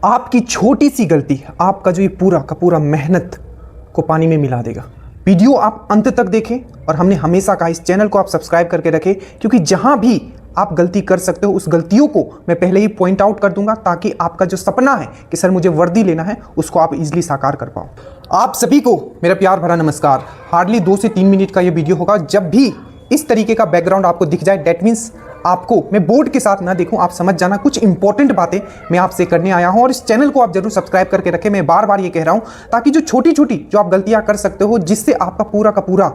आपकी छोटी सी गलती आपका जो ये पूरा का पूरा मेहनत को पानी में मिला देगा। वीडियो आप अंत तक देखें और हमने हमेशा कहा इस चैनल को आप सब्सक्राइब करके रखें, क्योंकि जहां भी आप गलती कर सकते हो उस गलतियों को मैं पहले ही पॉइंट आउट कर दूंगा, ताकि आपका जो सपना है कि सर मुझे वर्दी लेना है उसको आप इजीली साकार कर पाओ। आप सभी को मेरा प्यार भरा नमस्कार। हार्डली 2 से 3 मिनट का ये वीडियो होगा। जब भी इस तरीके का बैकग्राउंड आपको दिख जाए, डेट मीन्स आपको मैं बोर्ड के साथ ना देखूं, आप समझ जाना कुछ इंपॉर्टेंट बातें मैं आपसे करने आया हूं। और इस चैनल को आप जरूर सब्सक्राइब करके रखें। मैं बार बार ये कह रहा हूं ताकि जो छोटी छोटी जो आप गलतियां कर सकते हो, जिससे आपका पूरा का पूरा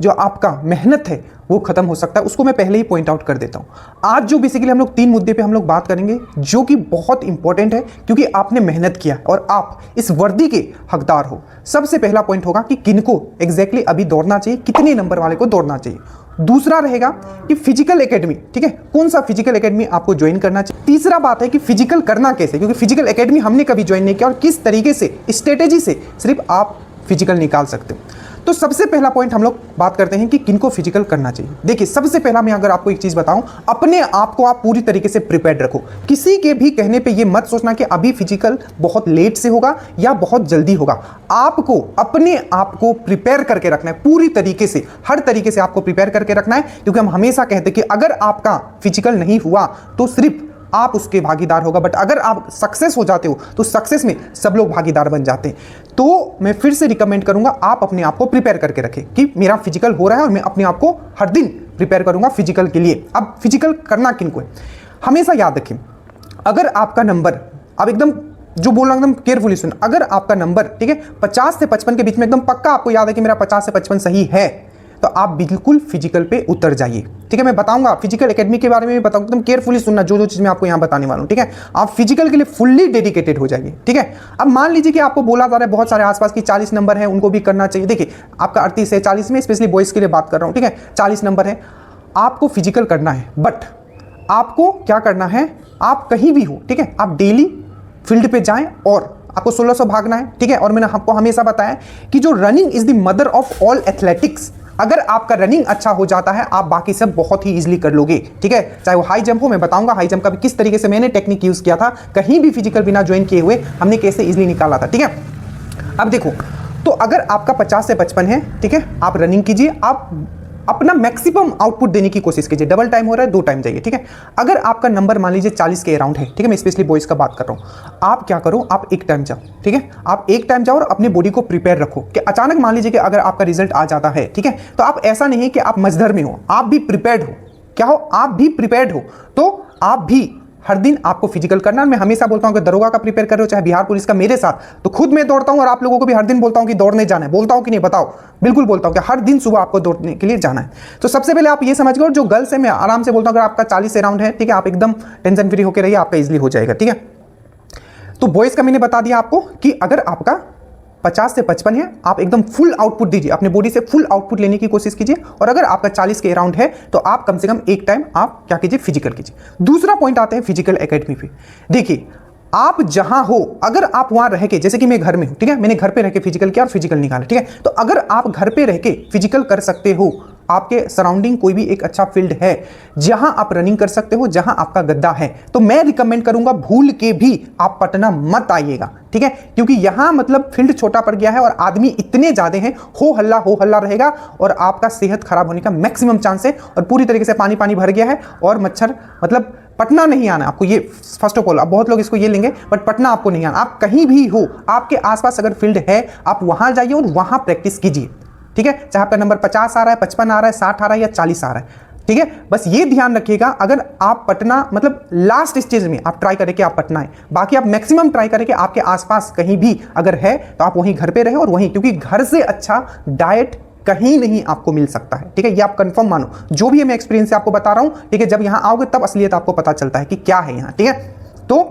जो आपका मेहनत है वो खत्म हो सकता है, उसको मैं पहले ही पॉइंट आउट कर देता हूं। आज जो बेसिकली हम लोग 3 मुद्दे पे हम लोग बात करेंगे जो कि बहुत इंपॉर्टेंट है, क्योंकि आपने मेहनत किया और आप इस वर्दी के हकदार हो। सबसे पहला पॉइंट होगा कि किनको एग्जैक्टली अभी दौड़ना चाहिए, कितने नंबर वाले को दौड़ना चाहिए। दूसरा रहेगा कि फिजिकल एकेडमी, ठीक है, कौन सा फिजिकल एकेडमी आपको ज्वाइन करना चाहिए। तीसरा बात है कि फिजिकल करना कैसे, क्योंकि फिजिकल एकेडमी हमने कभी ज्वाइन नहीं किया, और किस तरीके से स्ट्रेटेजी से सिर्फ आप फिजिकल निकाल सकते हो। तो सबसे पहला पॉइंट हम लोग बात करते हैं कि किनको फिजिकल करना चाहिए। देखिए, सबसे पहला मैं अगर आपको एक चीज बताऊं, अपने आप को आप पूरी तरीके से प्रिपेयर्ड रखो। किसी के भी कहने पे ये मत सोचना कि अभी फिजिकल बहुत लेट से होगा या बहुत जल्दी होगा। आपको अपने आप को प्रिपेयर करके रखना है, पूरी तरीके से, हर तरीके से आपको प्रिपेयर करके रखना है। क्योंकि हम हमेशा कहते हैं कि अगर आपका फिजिकल नहीं हुआ तो सिर्फ आप उसके भागीदार होगा, बट अगर आप सक्सेस हो जाते हो तो सक्सेस में सब लोग भागीदार बन जाते हैं। तो मैं फिर से रिकमेंड करूंगा, आप अपने आप को प्रिपेयर करके रखें कि मेरा फिजिकल हो रहा है और मैं अपने आप को हर दिन प्रिपेयर करूंगा फिजिकल के लिए। अब फिजिकल करना किनको है, हमेशा याद रखें, अगर आपका नंबर, अब एकदम जो बोल रहा हूं एकदम केयरफुली सुन, अगर आपका नंबर, ठीक है, 50 से 55 के बीच में, एकदम पक्का आपको याद है कि मेरा 50 से 55 सही है, तो आप बिल्कुल फिजिकल पे उतर जाइए। ठीक है, मैं बताऊंगा फिजिकल एकेडमी के बारे में भी बताऊंगा, एकदम केयरफुली सुनना जो चीज मैं आपको यहां बताने वाला हूं। ठीक है, आप फिजिकल के लिए फुल्ली डेडिकेटेड हो जाइए। ठीक है, अब मान लीजिए कि आपको बोला जा रहा है बहुत सारे आसपास की 40 नंबर है, उनको भी करना चाहिए। देखिए, आपका 38 है, 40 में स्पेशली बॉयज के लिए बात कर रहा हूं। ठीक है, 40 नंबर है, आपको फिजिकल करना है, बट आपको क्या करना है, आप कहीं भी हो, ठीक है, आप डेली फील्ड पे जाएं और आपको 1600 भागना है। ठीक है, और मैंने आपको हमेशा बताया कि जो running is the mother of all athletics. अगर आपका रनिंग अच्छा हो जाता है, आप बाकी सब बहुत ही इजीली कर लोगे। ठीक है, चाहे वो हाई जंप हो, मैं बताऊंगा हाई जंप का भी किस तरीके से मैंने टेक्निक यूज किया था, कहीं भी फिजिकल बिना ज्वाइन किए हुए हमने कैसे इजीली निकाला था। ठीक है, अब देखो, तो अगर आपका 50 से 55 है, ठीक है, आप रनिंग कीजिए, आप अपना मैक्सिमम आउटपुट देने की कोशिश कीजिए। डबल टाइम हो रहा है, 2 टाइम जाइए। ठीक है, अगर आपका नंबर मान लीजिए 40 के अराउंड है, ठीक है, मैं स्पेशली बॉयज का बात कर रहा हूं, आप क्या करो, आप एक टाइम जाओ। ठीक है, आप एक टाइम जाओ और अपने बॉडी को प्रिपेयर रखो कि अचानक मान लीजिए कि अगर आपका रिजल्ट आ जाता है, ठीक है, तो आप ऐसा नहीं है कि आप मजदर में हो, आप भी प्रिपेयर्ड हो। क्या हो, आप भी प्रिपेयर्ड हो, तो आप भी हर दिन आपको फिजिकल करना। मैं हमेशा बोलता हूं कि दरोगा का प्रिपेयर कर रहे हो, चाहे बिहार पुलिस का, मेरे साथ तो खुद मैं दौड़ता हूं और आप लोगों को भी हर दिन बोलता हूं कि दौड़ने जाना है। बोलता हूं कि नहीं, बताओ? बिल्कुल बोलता हूं कि हर दिन सुबह आपको दौड़ने के लिए जाना है। तो सबसे पहले आप ये समझ गए, और जो गर्ल्स है मैं आराम से बोलता हूं, अगर आपका 40 अराउंड है, ठीक है, आप एकदम टेंशन फ्री होकर रहिए, आपका इजिली हो जाएगा। ठीक है, तो बॉयज का मैंने बता दिया आपको कि अगर आपका 50 से 55 है, आप एकदम फुल आउटपुट दीजिए, अपने बॉडी से फुल आउटपुट लेने की कोशिश कीजिए। और अगर आपका 40 के अराउंड है, तो आप कम से कम एक टाइम आप क्या कीजिए, फिजिकल कीजिए। दूसरा पॉइंट आते हैं फिजिकल एकेडमी पे। देखिए, आप जहां हो, अगर आप वहां रह के, जैसे कि मैं घर में हूं, ठीक है, मैंने घर पे रह के फिजिकल किया और फिजिकल निकाला। ठीक है, तो अगर आप घर पे रह के फिजिकल कर सकते हो, आपके सराउंडिंग कोई भी एक अच्छा फील्ड है जहां आप रनिंग कर सकते हो, जहां आपका गद्दा है, तो मैं रिकमेंड करूंगा भूल के भी आप पटना मत आइएगा। ठीक है, क्योंकि यहां मतलब फील्ड छोटा पड़ गया है और आदमी इतने ज्यादा हैं, हो हल्ला रहेगा और आपका सेहत खराब होने का मैक्सिमम चांस है। और पूरी तरीके से पानी पानी भर गया है और मच्छर, मतलब पटना नहीं आना आपको, ये फर्स्ट ऑफ ऑल। अब बहुत लोग इसको ये लेंगे, बट पटना आपको नहीं आना। आप कहीं भी हो, आपके आसपास अगर फील्ड है, आप वहां जाइए और वहां प्रैक्टिस कीजिए। ठीक है, चाहे आपका नंबर 50 आ रहा है, 55 आ रहा है, 60 आ रहा है या 40 आ रहा है। ठीक है, बस ये ध्यान रखिएगा, अगर आप पटना, मतलब लास्ट स्टेज में आप ट्राई करें कि आप पटना है, बाकी आप मैक्सिमम ट्राई करें कि आपके आसपास कहीं भी अगर है तो आप वहीं घर पे रहे और वहीं, क्योंकि घर से अच्छा डाइट कहीं नहीं आपको मिल सकता है। ठीक है, ये आप कंफर्म मानो, जो भी मैं एक्सपीरियंस से आपको बता रहा हूं। ठीक है, जब यहां आओगे तब असलियत आपको पता चलता है कि क्या है यहां। ठीक है, तो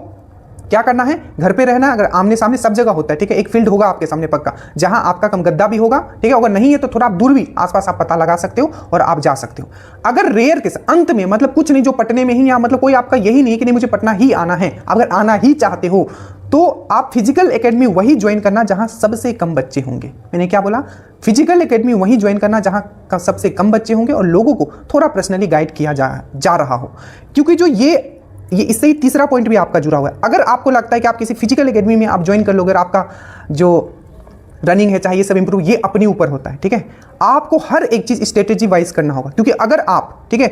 क्या करना है, घर पे रहना है। अगर आमने सामने सब जगह होता है, ठीक है, एक फील्ड होगा आपके सामने पक्का, जहां आपका कम गद्दा भी होगा। ठीक है, अगर नहीं है तो थोड़ा आप दूर भी आसपास आप पता लगा सकते हो और आप जा सकते हो। अगर रेयर केस अंत में, मतलब कुछ नहीं, जो पटने में ही, या मतलब कोई आपका यही नहीं कि नहीं मुझे पटना ही आना है, अगर आना ही चाहते हो तो आप फिजिकल एकेडमी वही ज्वाइन करना जहां सबसे कम बच्चे होंगे। मैंने क्या बोला, फिजिकल एकेडमी वही ज्वाइन करना जहां सबसे कम बच्चे होंगे और लोगों को थोड़ा पर्सनली गाइड किया जा रहा हो। क्योंकि जो ये ये इससे ही तीसरा पॉइंट भी आपका जुड़ा हुआ है। अगर आपको लगता है कि आप किसी फिजिकल एकेडमी में आप ज्वाइन कर लोगे और आपका जो रनिंग है चाहे ये सब इंप्रूव, ये अपने ऊपर होता है, ठीक है। आपको हर एक चीज़ स्ट्रेटेजी वाइज करना होगा, क्योंकि अगर आप, ठीक है,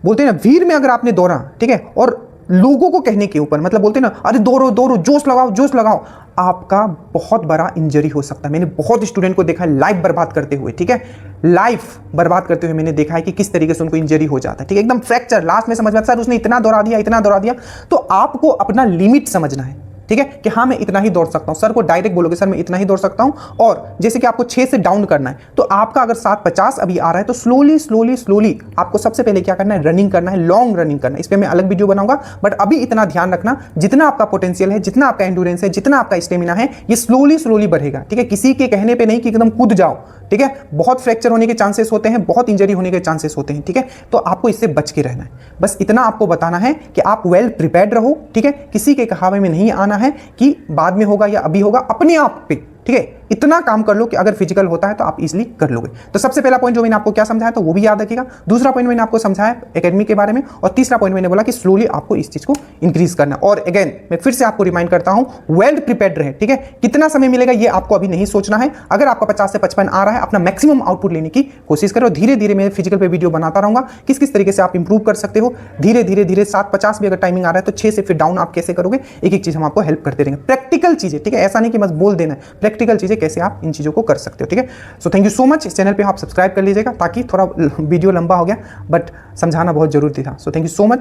बोलते हैं ना भीड़ में अगर आपने दौड़ा, ठीक है, और लोगों को कहने के ऊपर, मतलब बोलते हैं ना अरे दौड़ो दौड़ो, जोश लगाओ जोश लगाओ, आपका बहुत बड़ा इंजरी हो सकता है। मैंने बहुत स्टूडेंट को देखा है लाइफ बर्बाद करते हुए, ठीक है, लाइफ बर्बाद करते हुए मैंने देखा है कि किस तरीके से उनको इंजरी हो जाता है, ठीक है, एकदम फ्रैक्चर, लास्ट में समझ में आता है सर उसने इतना दौड़ा दिया इतना दौड़ा दिया। तो आपको अपना लिमिट समझना है, ठीक है, कि हाँ मैं इतना ही दौड़ सकता हूं। सर को डायरेक्ट बोलोगे सर मैं इतना ही दौड़ सकता हूं, और जैसे कि आपको 6 से डाउन करना है, तो आपका अगर 7:50 अभी आ रहा है तो स्लोली स्लोली स्लोली आपको सबसे पहले क्या करना है, रनिंग करना है, लॉन्ग रनिंग करना है। इस पर मैं अलग वीडियो बनाऊंगा, बट अभी इतना ध्यान रखना, जितना आपका पोटेंशियल है, जितना आपका एंड्योरेंस है, जितना आपका स्टेमिना है, ये स्लोली स्लोली बढ़ेगा, ठीक है, किसी के कहने पर नहीं कि एकदम कूद जाओ, ठीक है। बहुत फ्रैक्चर होने के चांसेस होते हैं, बहुत इंजरी होने के चांसेस होते हैं, ठीक है, तो आपको इससे बच के रहना है। बस इतना आपको बताना है कि आप वेल प्रिपेयर्ड रहो, ठीक है, किसी के कहावे में नहीं आना है कि बाद में होगा या अभी होगा, अपने आप पे, ठीक है, इतना काम कर लो कि अगर फिजिकल होता है तो आप इजीली कर लोगे। तो सबसे पहला पॉइंट जो मैंने आपको क्या समझाया तो वो भी याद रखिएगा। दूसरा पॉइंट मैंने आपको समझाया एकेडमी के बारे में, और तीसरा पॉइंट मैंने बोला कि स्लोली आपको इस चीज को इंक्रीज करना। और अगेन मैं फिर से आपको रिमाइंड करता हूं, वेल प्रिपेयर्ड रहे, ठीक है। कितना समय मिलेगा ये आपको अभी नहीं सोचना है। अगर आपका 50 से 55 आ रहा है, अपना मैक्सिमम आउटपुट लेने की कोशिश करो। धीरे धीरे मैं फिजिकल पे वीडियो बनाता रहूंगा, किस किस तरीके से आप इंप्रूव कर सकते हो। धीरे धीरे धीरे 7:50 भी अगर टाइमिंग आ रहा है तो 6 से फिर डाउन आप कैसे करोगे, एक एक चीज हम आपको हेल्प करते रहेंगे। प्रैक्टिकल चीजें, ठीक है, ऐसा नहीं कि बस बोल देना है, प्रैक्टिकल चीजें कैसे आप इन चीजों को कर सकते हो, ठीक है। So thank you so much. इस चैनल पे आप सब्सक्राइब कर लीजिएगा, ताकि थोड़ा वीडियो लंबा हो गया बट समझाना बहुत जरूरी था। So thank you so much.